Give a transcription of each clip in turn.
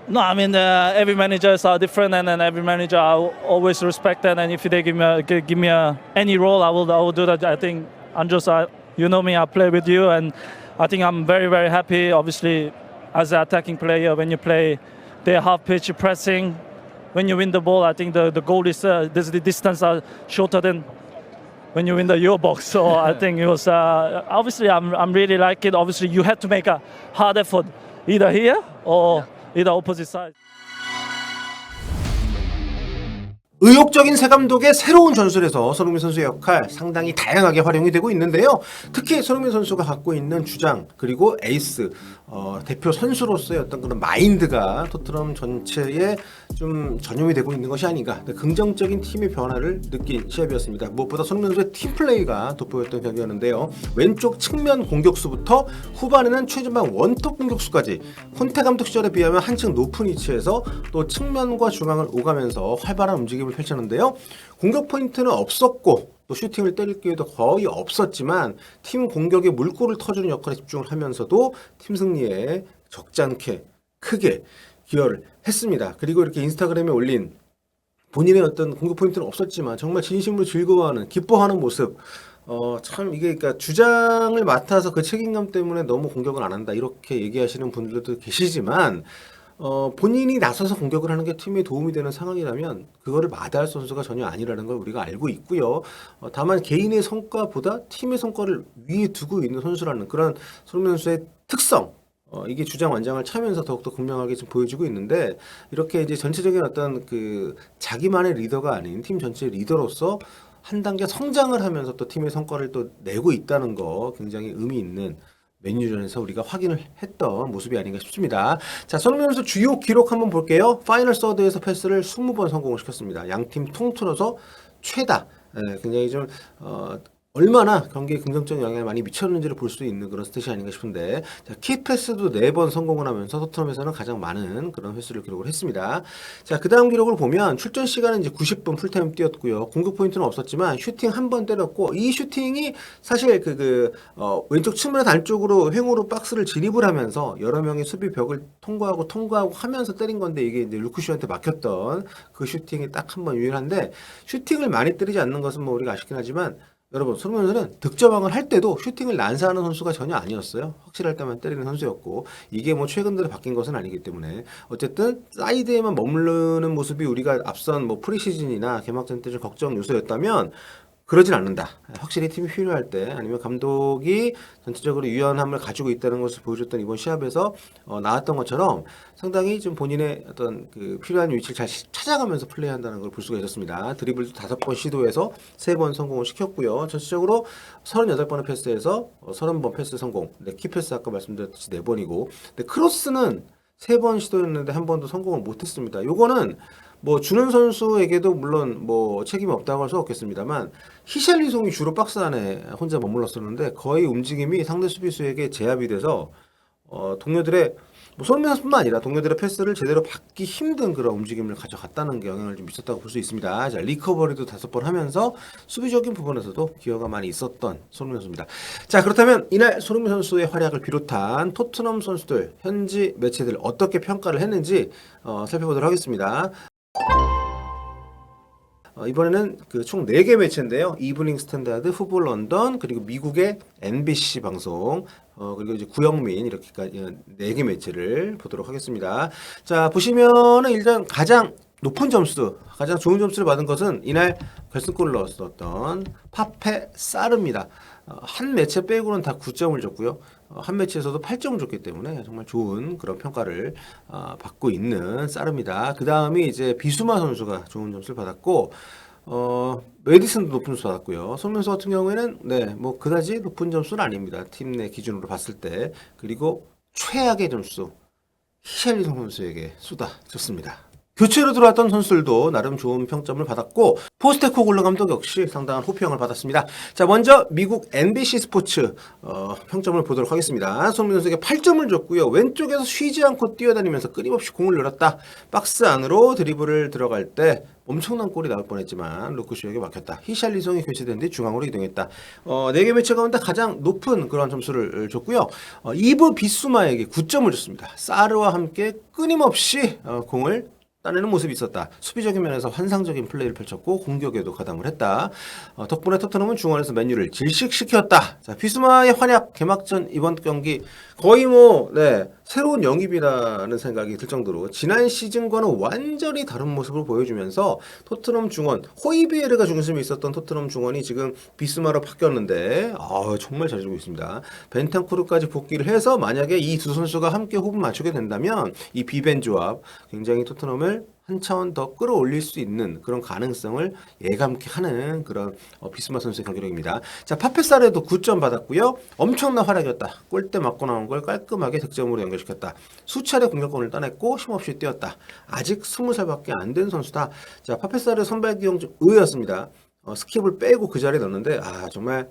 No, I mean every managers are different, and then every manager I always respect that. And if they give me any role, I will do that. I think Andros, you know me, I play with you, and I think I'm very very happy. Obviously, as an attacking player, when you play the half pitch pressing, when you win the ball, I think the goal is the distance are shorter than when you win the Euro box. So I think it was obviously I'm really like it. Obviously, you had to make a hard effort either here or either opposite side. 의욕적인 새 감독의 새로운 전술에서 손흥민 선수의 역할 상당히 다양하게 활용이 되고 있는데요. 특히 손흥민 선수가 갖고 있는 주장 그리고 에이스 대표 선수로서의 어떤 그런 마인드가 토트넘 전체에 좀 전염이 되고 있는 것이 아닌가, 긍정적인 팀의 변화를 느낀 시합이었습니다. 무엇보다 손흥민 선수의 팀플레이가 돋보였던 경기였는데요. 왼쪽 측면 공격수부터 후반에는 최전방 원톱 공격수까지 콘테 감독 시절에 비하면 한층 높은 위치에서 또 측면과 중앙을 오가면서 활발한 움직임을 펼쳤는데요. 공격 포인트는 없었고 또 슈팅을 때릴 기회도 거의 없었지만 팀 공격에 물꼬를 터주는 역할에 집중을 하면서도 팀 승리에 적지 않게 크게 기여를 했습니다. 그리고 이렇게 인스타그램에 올린 본인의 어떤 공격 포인트는 없었지만 정말 진심으로 즐거워하는, 기뻐하는 모습, 참 이게 그러니까 주장을 맡아서 그 책임감 때문에 너무 공격을 안 한다 이렇게 얘기하시는 분들도 계시지만 본인이 나서서 공격을 하는 게 팀에 도움이 되는 상황이라면 그거를 마다할 선수가 전혀 아니라는 걸 우리가 알고 있고요. 다만 개인의 성과보다 팀의 성과를 위에 두고 있는 선수라는 그런 손흥민 선수의 특성, 이게 주장 완장을 차면서 더욱더 분명하게 좀 보여주고 있는데, 이렇게 이제 전체적인 어떤 그 자기만의 리더가 아닌 팀 전체의 리더로서 한 단계 성장을 하면서 또 팀의 성과를 또 내고 있다는 거 굉장히 의미 있는 맨유전에서 우리가 확인을 했던 모습이 아닌가 싶습니다. 자, 손흥민 선수 주요 기록 한번 볼게요. 파이널 서드에서 패스를 20번 성공을 시켰습니다. 양팀 통틀어서 최다. 굉장히 좀 얼마나 경기에 긍정적 영향을 많이 미쳤는지를 볼 수 있는 그런 스탯이 아닌가 싶은데, 자, 키패스도 4번 성공을 하면서 토트넘에서는 가장 많은 그런 횟수를 기록을 했습니다. 자, 그 다음 기록을 보면 출전 시간은 이제 90분 풀타임 뛰었고요. 공격 포인트는 없었지만 슈팅 한 번 때렸고, 이 슈팅이 사실 왼쪽 측면에서 안쪽으로 횡으로 박스를 진입을 하면서 여러 명의 수비 벽을 통과하고 하면서 때린 건데, 이게 이제 루크쇼한테 막혔던 그 슈팅이 딱 한 번 유일한데, 슈팅을 많이 때리지 않는 것은 뭐 우리가 아쉽긴 하지만 여러분, 손흥민 선수는 득점왕을 할 때도 슈팅을 난사하는 선수가 전혀 아니었어요. 확실할 때만 때리는 선수였고, 이게 뭐 최근 들어 바뀐 것은 아니기 때문에 어쨌든 사이드에만 머무르는 모습이 우리가 앞선 뭐 프리시즌이나 개막전 때 좀 걱정 요소였다면 그러진 않는다. 확실히 팀이 필요할 때 아니면 감독이 전체적으로 유연함을 가지고 있다는 것을 보여줬던 이번 시합에서 나왔던 것처럼 상당히 좀 본인의 어떤 그 필요한 위치를 잘 찾아가면서 플레이한다는 걸 볼 수가 있었습니다. 드리블도 5번 시도해서 3번 성공을 시켰고요. 전체적으로 38번의 패스에서 30번 패스 성공. 키패스 아까 말씀드렸듯이 4번이고, 근데 크로스는 3번 시도했는데 한 번도 성공을 못했습니다. 요거는 뭐 주는 선수에게도 물론 뭐 책임이 없다고 할 수 없겠습니다만, 히샬리송이 주로 박스 안에 혼자 머물렀었는데 거의 움직임이 상대 수비수에게 제압이 돼서 동료들의 뭐 손흥민 선수뿐만 아니라 동료들의 패스를 제대로 받기 힘든 그런 움직임을 가져갔다는 게 영향을 좀 미쳤다고 볼 수 있습니다. 자, 리커버리도 5번 하면서 수비적인 부분에서도 기여가 많이 있었던 손흥민 선수입니다. 자, 그렇다면 이날 손흥민 선수의 활약을 비롯한 토트넘 선수들 현지 매체들 어떻게 평가를 했는지 살펴보도록 하겠습니다. 이번에는 그 총 4개 매체인데요. 이브닝 스탠다드, 풋볼 런던, 그리고 미국의 NBC 방송, 그리고 이제 구영민, 이렇게까지 4개 매체를 보도록 하겠습니다. 자, 보시면은 일단 가장 높은 점수, 가장 좋은 점수를 받은 것은 이날 결승골을 넣었었던 파페 사르입니다. 한 매체 빼고는 다 9점을 줬고요. 한 매체에서도 8점을 줬기 때문에 정말 좋은 그런 평가를 받고 있는 사르입니다. 그 다음이 이제 비수마 선수가 좋은 점수를 받았고, 메디슨도 높은 점수 받았고요. 손흥민 선수 같은 경우에는 뭐 그다지 높은 점수는 아닙니다. 팀 내 기준으로 봤을 때. 그리고 최악의 점수 히샬리송 선수에게 쏟아졌습니다. 교체로 들어왔던 선수들도 나름 좋은 평점을 받았고 포스테코글루 감독 역시 상당한 호평을 받았습니다. 자, 먼저 미국 NBC 스포츠 평점을 보도록 하겠습니다. 손흥민 선수에게 8점을 줬고요. 왼쪽에서 쉬지 않고 뛰어다니면서 끊임없이 공을 늘었다. 박스 안으로 드리블을 들어갈 때 엄청난 골이 나올 뻔했지만 루크쇼에게 막혔다. 히샬리송이 교체된 뒤 중앙으로 이동했다. 4개 매치 가운데 가장 높은 그런 점수를 줬고요. 이브 비수마에게 9점을 줬습니다. 사르와 함께 끊임없이 공을 따내는 모습이 있었다. 수비적인 면에서 환상적인 플레이를 펼쳤고 공격에도 가담을 했다. 덕분에 토트넘은 중원에서 맨유를 질식시켰다. 자, 비수마의 활약 개막전 이번 경기 거의 새로운 영입이라는 생각이 들 정도로 지난 시즌과는 완전히 다른 모습을 보여주면서 토트넘 중원 호이비에르가 중심에 있었던 토트넘 중원이 지금 비스마로 바뀌었는데 정말 잘해주고 있습니다. 벤탄쿠르까지 복귀를 해서 만약에 이 두 선수가 함께 호흡을 맞추게 된다면 이 비벤 조합 굉장히 토트넘을 한 차원 더 끌어올릴 수 있는 그런 가능성을 예감케 하는 그런 비스마 선수의 경기력입니다. 자, 파페사르도 9점 받았고요. 엄청난 활약이었다. 골대 맞고 나온 걸 깔끔하게 득점으로 연결시켰다. 수차례 공격권을 따냈고 힘없이 뛰었다. 아직 20살밖에 안 된 선수다. 자, 파페사르 선발 기용 좀 의외였습니다. 스킵을 빼고 그 자리에 넣었는데 정말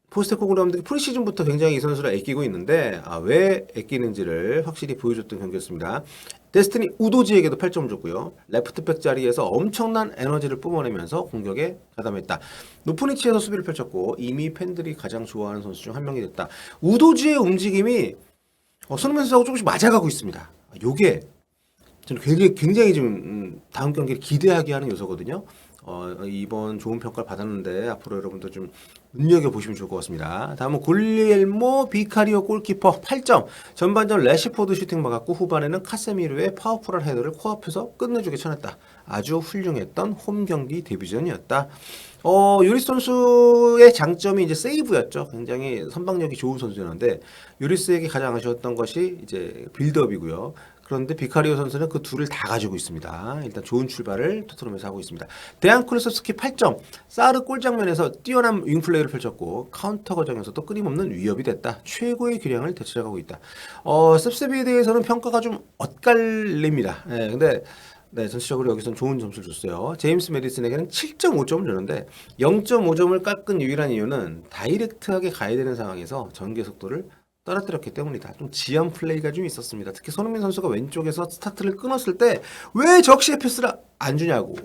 포스테코글루 감독이 프리시즌부터 굉장히 이 선수를 아끼고 있는데 왜 아끼는지를 확실히 보여줬던 경기였습니다. 데스티니 우도지에게도 8점을 줬고요. 레프트백 자리에서 엄청난 에너지를 뿜어내면서 공격에 가담했다. 높은 위치에서 수비를 펼쳤고 이미 팬들이 가장 좋아하는 선수 중 한 명이 됐다. 우도지의 움직임이 손흥민 선수하고 조금씩 맞아가고 있습니다. 요게 저는 굉장히 좀 다음 경기를 기대하게 하는 요소거든요. 이번 좋은 평가를 받았는데 앞으로 여러분도 좀 눈여겨보시면 좋을 것 같습니다. 다음은 골리엘모 비카리오 골키퍼 8점. 전반전 레시포드 슈팅 막았고 후반에는 카세미르의 파워풀한 헤더를 코앞에서 끝내주게 쳐냈다. 아주 훌륭했던 홈 경기 데뷔전이었다. 요리스 선수의 장점이 이제 세이브였죠. 굉장히 선방력이 좋은 선수였는데 요리스에게 가장 아쉬웠던 것이 이제 빌드업이고요. 그런데 비카리오 선수는 그 둘을 다 가지고 있습니다. 일단 좋은 출발을 토트넘에서 하고 있습니다. 데안 쿠르소스키 8점. 사르 골 장면에서 뛰어난 윙플레이를 펼쳤고 카운터 과정에서도 끊임없는 위협이 됐다. 최고의 기량을 되찾아가고 있다. 셉세비에 대해서는 평가가 좀 엇갈립니다. 근데 전체적으로 여기서는 좋은 점수를 줬어요. 제임스 메디슨에게는 7.5점을 줬는데 0.5점을 깎은 유일한 이유는 다이렉트하게 가야 되는 상황에서 전개 속도를 떨어뜨렸기 때문이다. 좀 지연 플레이가 좀 있었습니다. 특히 손흥민 선수가 왼쪽에서 스타트를 끊었을 때 왜 적시에 패스를 안 주냐고.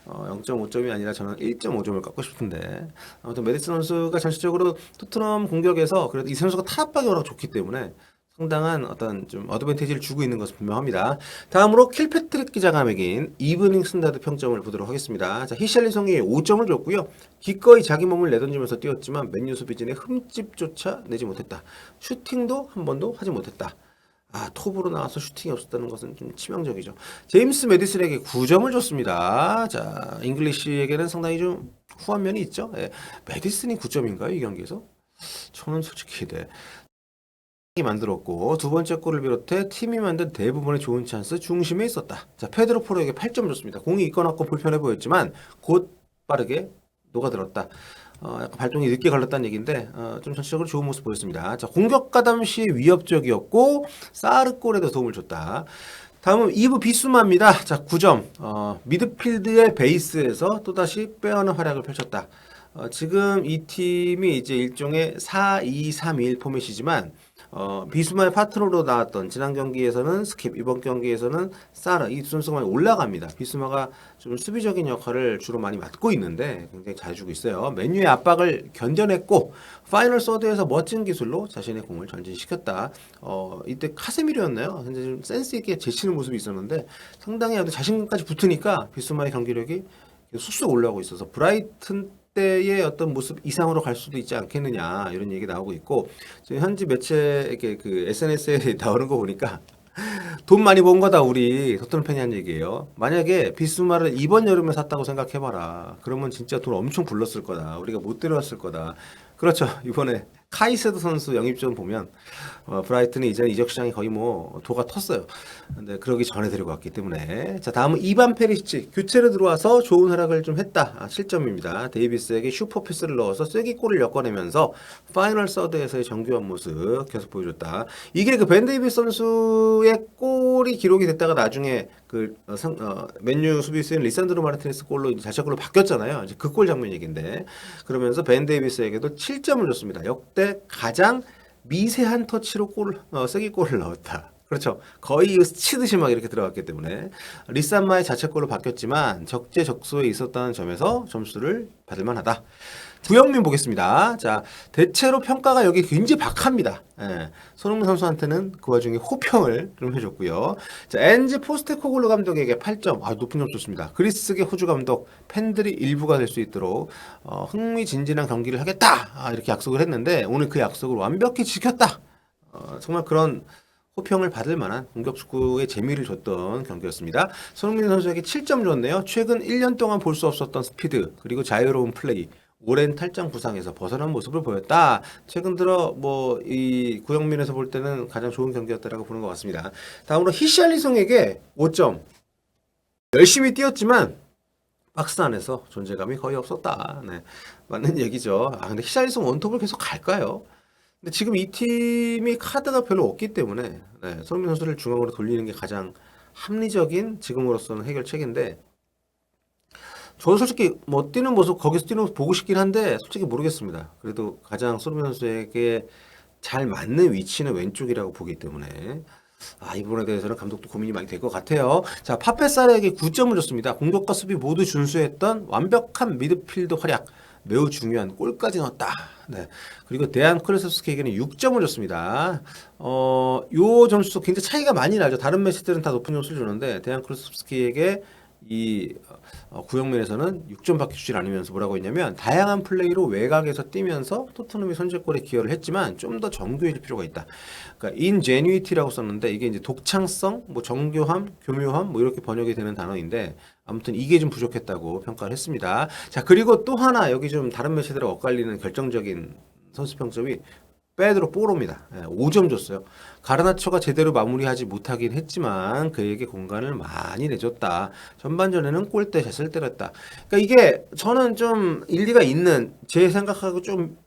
0.5점이 아니라 저는 1.5점을 깎고 싶은데 아무튼 메디슨 선수가 전체적으로 토트넘 공격에서 그래도 이 선수가 탈압박이 워낙 좋기 때문에 상당한 어떤 좀 어드밴티지를 주고 있는 것은 분명합니다. 다음으로 킬패트릭 기자가 매긴 이브닝 스탠다드 평점을 보도록 하겠습니다. 자, 히샬리송이 5점을 줬고요. 기꺼이 자기 몸을 내던지면서 뛰었지만 맨유 수비진의 흠집조차 내지 못했다. 슈팅도 한 번도 하지 못했다. 톱으로 나와서 슈팅이 없었다는 것은 좀 치명적이죠. 제임스 메디슨에게 9점을 줬습니다. 자, 잉글리시에게는 상당히 좀 후한 면이 있죠. 메디슨이 9점인가요? 이 경기에서? 저는 솔직히 만들었고 두 번째 골을 비롯해 팀이 만든 대부분의 좋은 찬스 중심에 있었다. 자, 페드로 포로에게 8점 줬습니다. 공이 있거나 불편해 보였지만 곧 빠르게 녹아들었다. 약간 발동이 늦게 걸렸다는 얘기인데 좀 전체적으로 좋은 모습 보였습니다. 자, 공격 가담 시 위협적이었고 사르 골에도 도움을 줬다. 다음은 이브 비수마입니다. 자, 9점. 미드필드의 베이스에서 또다시 빼어는 활약을 펼쳤다. 지금 이 팀이 이제 일종의 4-2-3-1 포맷이지만 비수마의 파트너로 나왔던 지난 경기에서는 스킵, 이번 경기에서는 사르, 이 선수가 많이 올라갑니다. 비수마가 좀 수비적인 역할을 주로 많이 맡고 있는데 굉장히 잘해주고 있어요. 맨유의 압박을 견뎌냈고 파이널 서드에서 멋진 기술로 자신의 공을 전진시켰다. 이때 카세미르였나요? 근데 좀 센스 있게 제치는 모습이 있었는데 상당히 자신감까지 붙으니까 비수마의 경기력이 쑥쑥 올라오고 있어서 브라이튼 때의 어떤 모습 이상으로 갈 수도 있지 않겠느냐 이런 얘기 나오고 있고 지금 현지 매체 그 SNS에 나오는 거 보니까 돈 많이 번 거다 우리 토트넘 팬이 한 얘기예요. 만약에 비스마를 이번 여름에 샀다고 생각해봐라. 그러면 진짜 돈 엄청 불렀을 거다. 우리가 못 데려왔을 거다. 그렇죠. 이번에 카이세도 선수 영입전 보면 브라이튼이 이제 이적 시장이 거의 도가 텄어요. 근데 그러기 전에 데리고 왔기 때문에 자, 다음은 이반 페리시치 교체로 들어와서 좋은 활약을 좀 했다. 7점입니다. 데이비스에게 슈퍼 패스를 넣어서 쐐기골을 엮어내면서 파이널 서드에서의 정교한 모습 계속 보여줬다. 이게 그 벤 데이비스 선수의 골이 골이 기록이 됐다가 나중에 맨유 수비수인 리산드로 마르티네스 골로 이제 자책골로 바뀌었잖아요. 이제 그 골 장면 얘긴데 그러면서 벤 데이비스에게도 7점을 줬습니다. 역대 가장 미세한 터치로 쐐기골을 넣었다. 그렇죠. 거의 스치듯이 막 이렇게 들어갔기 때문에 리산마의 자책골로 바뀌었지만 적재적소에 있었다는 점에서 점수를 받을 만하다. 구영민 보겠습니다. 자, 대체로 평가가 여기 굉장히 박합니다. 예, 손흥민 선수한테는 그 와중에 호평을 좀 해줬고요. 자, 엔지 포스테코글루 감독에게 8점, 높은 점 줬습니다. 그리스계 호주 감독, 팬들이 일부가 될 수 있도록 흥미진진한 경기를 하겠다, 이렇게 약속을 했는데 오늘 그 약속을 완벽히 지켰다. 정말 그런 호평을 받을 만한 공격 축구의 재미를 줬던 경기였습니다. 손흥민 선수에게 7점 줬네요. 최근 1년 동안 볼 수 없었던 스피드, 그리고 자유로운 플레이, 오랜 탈장 부상에서 벗어난 모습을 보였다. 최근 들어 이 구영민에서 볼 때는 가장 좋은 경기였다라고 보는 것 같습니다. 다음으로 히샬리송에게 5점. 열심히 뛰었지만 박스 안에서 존재감이 거의 없었다. 네, 맞는 얘기죠. 근데 히샬리송 원톱을 계속 갈까요? 근데 지금 이 팀이 카드가 별로 없기 때문에 손흥민 선수를 중앙으로 돌리는 게 가장 합리적인 지금으로서는 해결책인데, 저는 솔직히 뛰는 모습, 거기서 뛰는 모습 보고 싶긴 한데 솔직히 모르겠습니다. 그래도 가장 손흥민 선수에게 잘 맞는 위치는 왼쪽이라고 보기 때문에 이 부분에 대해서는 감독도 고민이 많이 될 것 같아요. 자, 파페사르에게 9점을 줬습니다. 공격과 수비 모두 준수했던 완벽한 미드필더 활약, 매우 중요한 골까지 넣었다. 네. 그리고 데안 클루세프스키에게는 6점을 줬습니다. 요 점수 굉장히 차이가 많이 나죠. 다른 매치들은 다 높은 점수를 주는데 데안 클루세프스키에게 구영민에서는 6점밖에 주질 않으면서 뭐라고 했냐면, 다양한 플레이로 외곽에서 뛰면서 토트넘이 선제골에 기여를 했지만 좀 더 정교해질 필요가 있다. 그러니까 ingenuity라고 썼는데 이게 이제 독창성, 정교함, 교묘함 이렇게 번역이 되는 단어인데 아무튼 이게 좀 부족했다고 평가를 했습니다. 자, 그리고 또 하나 여기 좀 다른 매체들과 엇갈리는 결정적인 선수 평점이 페드로 포로입니다. 5점 줬어요. 가르나초가 제대로 마무리하지 못하긴 했지만 그에게 공간을 많이 내줬다. 전반전에는 골대샷을 때렸다. 그러니까 이게 저는 좀 일리가 있는, 제 생각하고 좀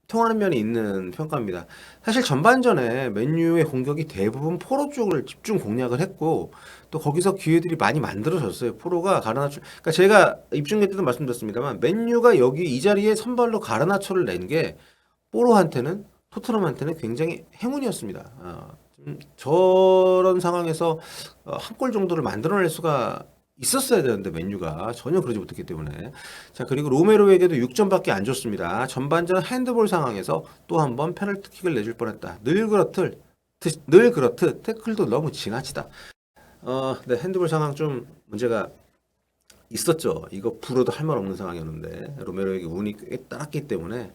통하는 면이 있는 평가입니다. 사실 전반전에 맨유의 공격이 대부분 포로 쪽을 집중 공략을 했고 또 거기서 기회들이 많이 만들어졌어요. 포로가 가르나초, 그러니까 제가 입중계 때도 말씀드렸습니다만 맨유가 여기 이 자리에 선발로 가르나초를 낸 게 포로한테는, 토트넘한테는 굉장히 행운이었습니다. 저런 상황에서 한 골 정도를 만들어낼 수가 있었어야 되는데 맨유가 전혀 그러지 못했기 때문에. 자, 그리고 로메로에게도 6점밖에 안 줬습니다. 전반전 핸드볼 상황에서 또 한 번 페널티킥을 내줄 뻔했다. 늘 그렇듯 태클도 너무 지나치다. 네, 핸드볼 상황 좀 문제가 있었죠. 이거 불어도 할 말 없는 상황이었는데 로메로에게 운이 꽤 따랐기 때문에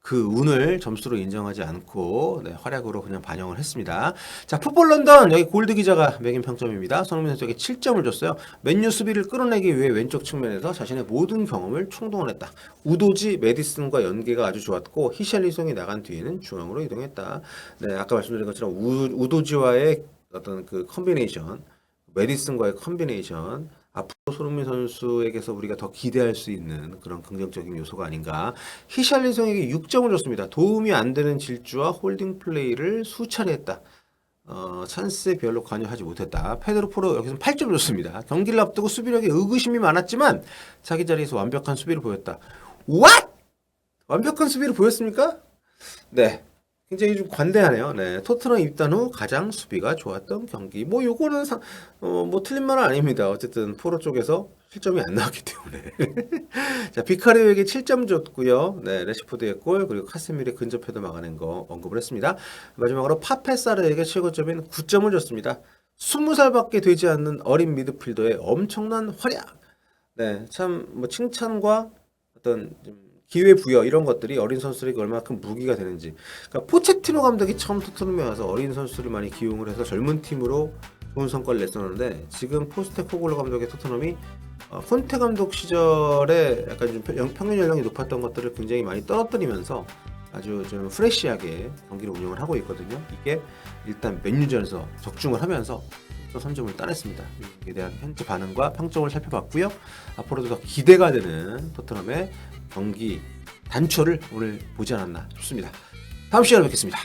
그 운을 점수로 인정하지 않고 활약으로 그냥 반영을 했습니다. 자, 풋볼 런던, 여기 골드 기자가 매긴 평점입니다. 손흥민 선수에게 7점을 줬어요. 맨유 수비를 끌어내기 위해 왼쪽 측면에서 자신의 모든 경험을 총동원했다. 우도지, 메디슨과 연계가 아주 좋았고 히샬리송이 나간 뒤에는 중앙으로 이동했다. 네, 아까 말씀드린 것처럼 우도지와의 어떤 그 컨비네이션, 메디슨과의 컨비네이션, 앞으로 손흥민 선수에게서 우리가 더 기대할 수 있는 그런 긍정적인 요소가 아닌가. 히샬리송에게 6점을 줬습니다. 도움이 안 되는 질주와 홀딩 플레이를 수차례 했다. 찬스에 별로 관여하지 못했다. 페드로 포로 여기서 8점 줬습니다. 경기를 앞두고 수비력에 의구심이 많았지만 자기 자리에서 완벽한 수비를 보였다. What? 완벽한 수비를 보였습니까? 네. 굉장히 좀 관대하네요. 네, 토트넘 입단 후 가장 수비가 좋았던 경기. 요거는 틀린 말은 아닙니다. 어쨌든 포로 쪽에서 실점이 안 나왔기 때문에. 자, 비카리오에게 7점 줬고요. 네, 레시포드의 골, 그리고 카세미르의 근접해도 막아낸 거 언급을 했습니다. 마지막으로 파페사르에게 최고점인 9점을 줬습니다. 20살밖에 되지 않는 어린 미드필더의 엄청난 활약. 네, 참 칭찬과 어떤 기회 부여 이런 것들이 어린 선수들에게 얼마나 큰 무기가 되는지. 그러니까 포체티노 감독이 처음 토트넘에 와서 어린 선수를 많이 기용을 해서 젊은 팀으로 좋은 성과를 냈었는데, 지금 포스테코글루 감독의 토트넘이 콘테 감독 시절에 약간 좀 평균 연령이 높았던 것들을 굉장히 많이 떨어뜨리면서 아주 좀 프레시하게 경기를 운영을 하고 있거든요. 이게 일단 맨유전에서 적중을 하면서 또 3점을 따냈습니다. 이에 대한 현재 반응과 평점을 살펴봤고요. 앞으로도 더 기대가 되는 토트넘의 경기 단초를 오늘 보지 않았나 싶습니다. 다음 시간에 뵙겠습니다.